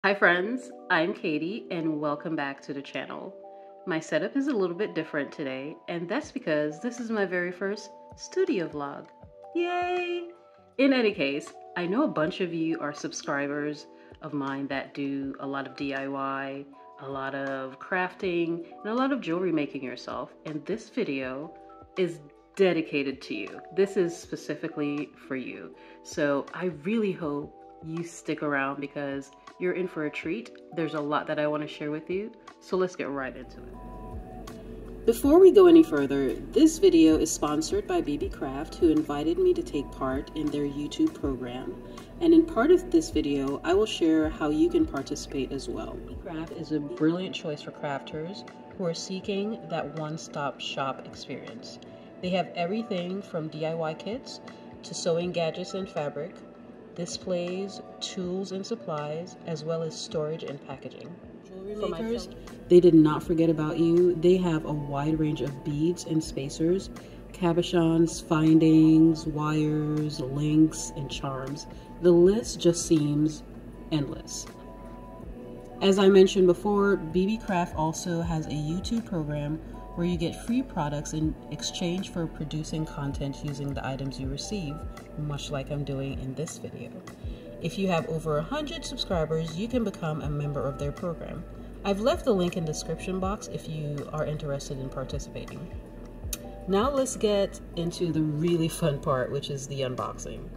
Hi friends, I'm Katie and welcome back to the channel. My setup is a little bit different today, and that's because this is my very first studio vlog. Yay! In any case, I know a bunch of you are subscribers of mine that do a lot of DIY, a lot of crafting, and a lot of jewelry making yourself, and this video is dedicated to you. This is specifically for you. So I really hope you stick around because you're in for a treat. There's a lot that I want to share with you, so let's get right into it. Before we go any further, this video is sponsored by Beebeecraft, who invited me to take part in their YouTube program. And in part of this video, I will share how you can participate as well. Beebeecraft is a brilliant choice for crafters who are seeking that one-stop shop experience. They have everything from DIY kits to sewing gadgets and fabric, displays, tools and supplies, as well as storage and packaging. Jewelry makers, they did not forget about you. They have a wide range of beads and spacers, cabochons, findings, wires, links, and charms. The list just seems endless. As I mentioned before, Beebeecraft also has a YouTube program where you get free products in exchange for producing content using the items you receive, much like I'm doing in this video. If you have over 100 subscribers, you can become a member of their program. I've left the link in the description box if you are interested in participating. Now let's get into the really fun part, which is the unboxing.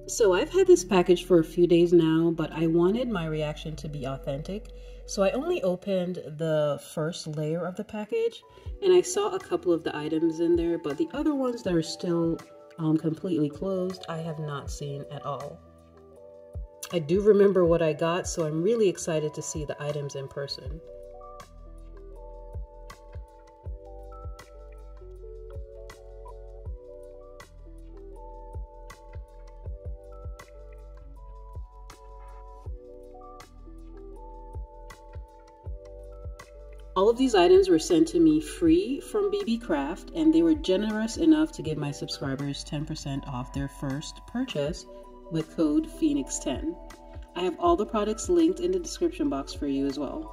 So I've had this package for a few days now, but I wanted my reaction to be authentic. So I only opened the first layer of the package and I saw a couple of the items in there, but the other ones that are still completely closed, I have not seen at all. I do remember what I got, so I'm really excited to see the items in person. All of these items were sent to me free from Beebeecraft, and they were generous enough to give my subscribers 10% off their first purchase with code Phoenix10. I have all the products linked in the description box for you as well.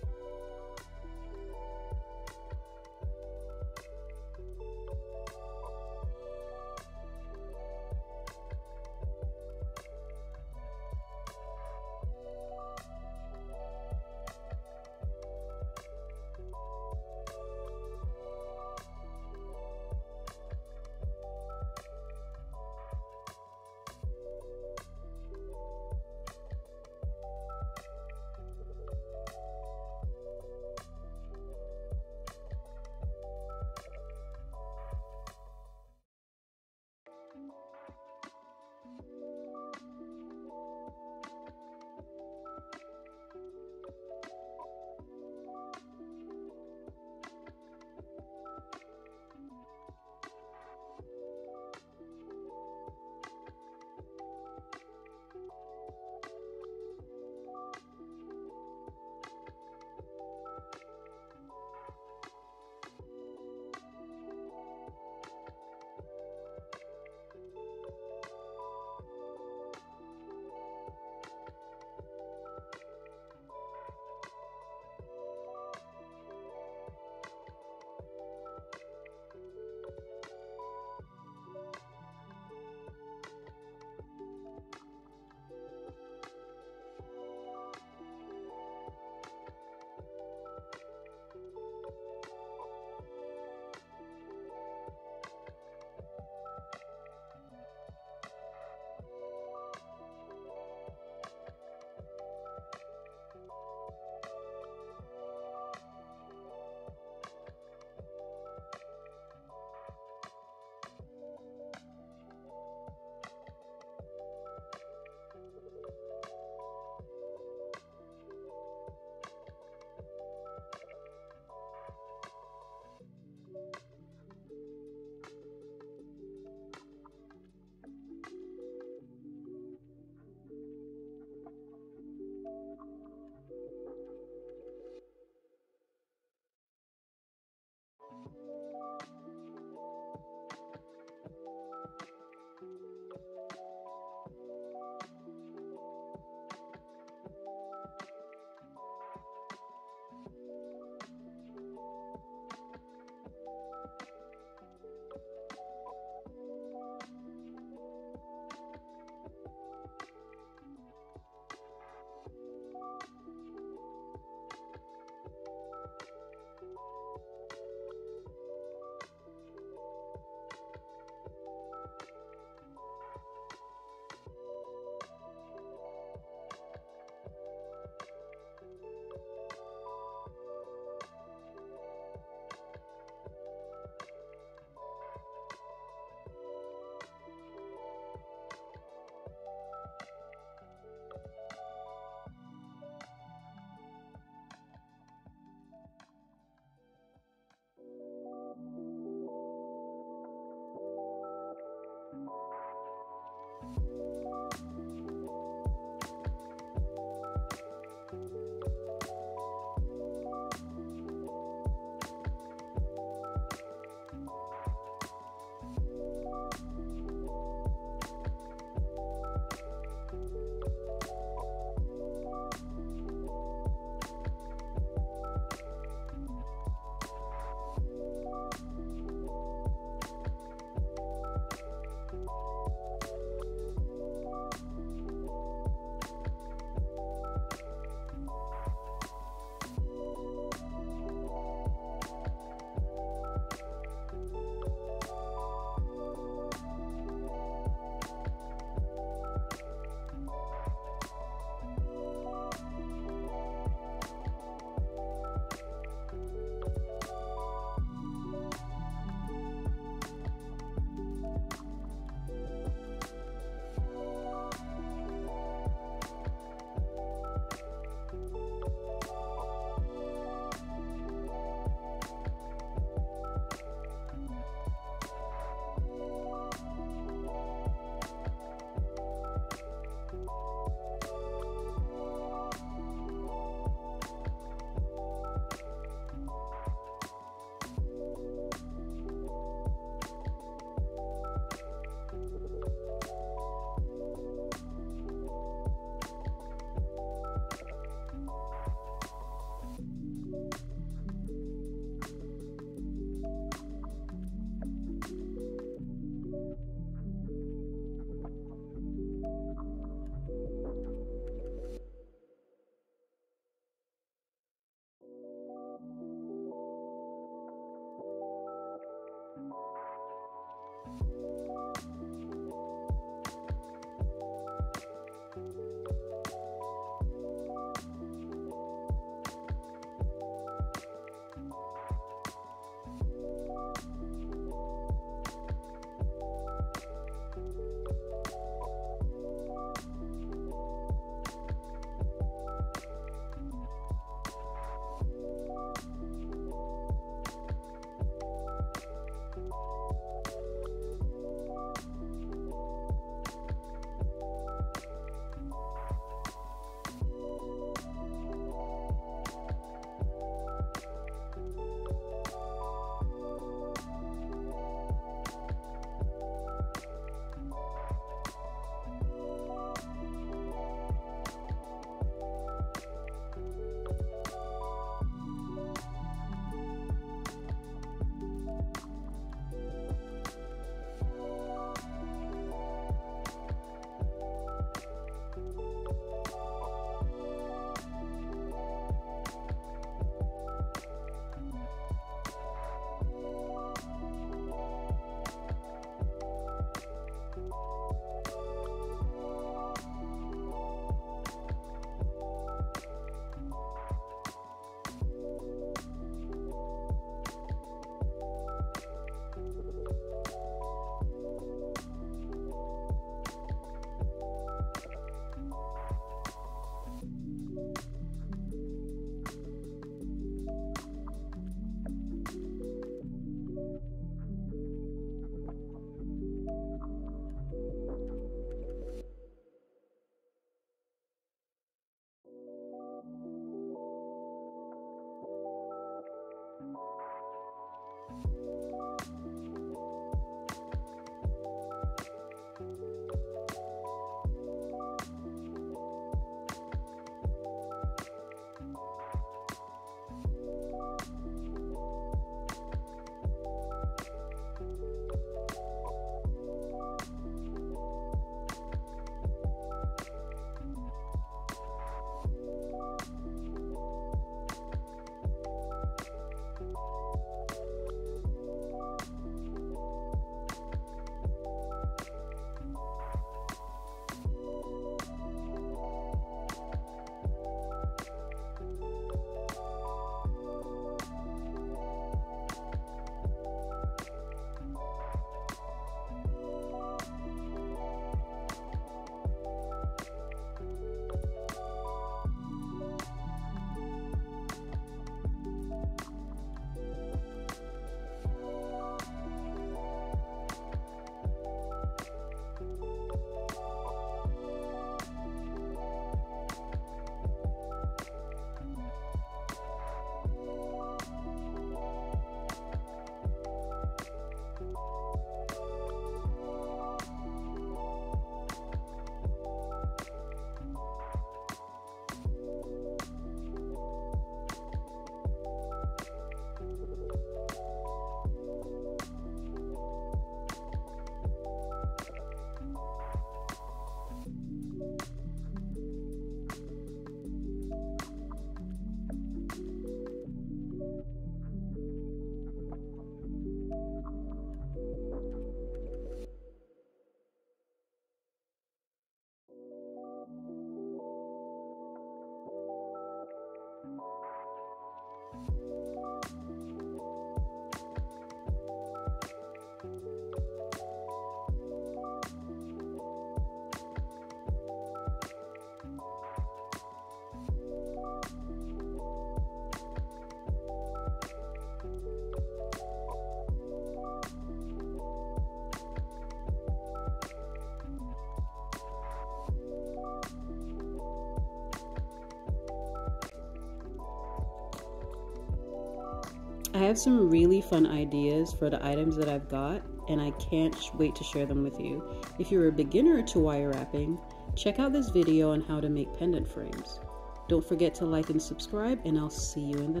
I have some really fun ideas for the items that I've got, and I can't wait to share them with you. If you're a beginner to wire wrapping, check out this video on how to make pendant frames. Don't forget to like and subscribe, and I'll see you in the next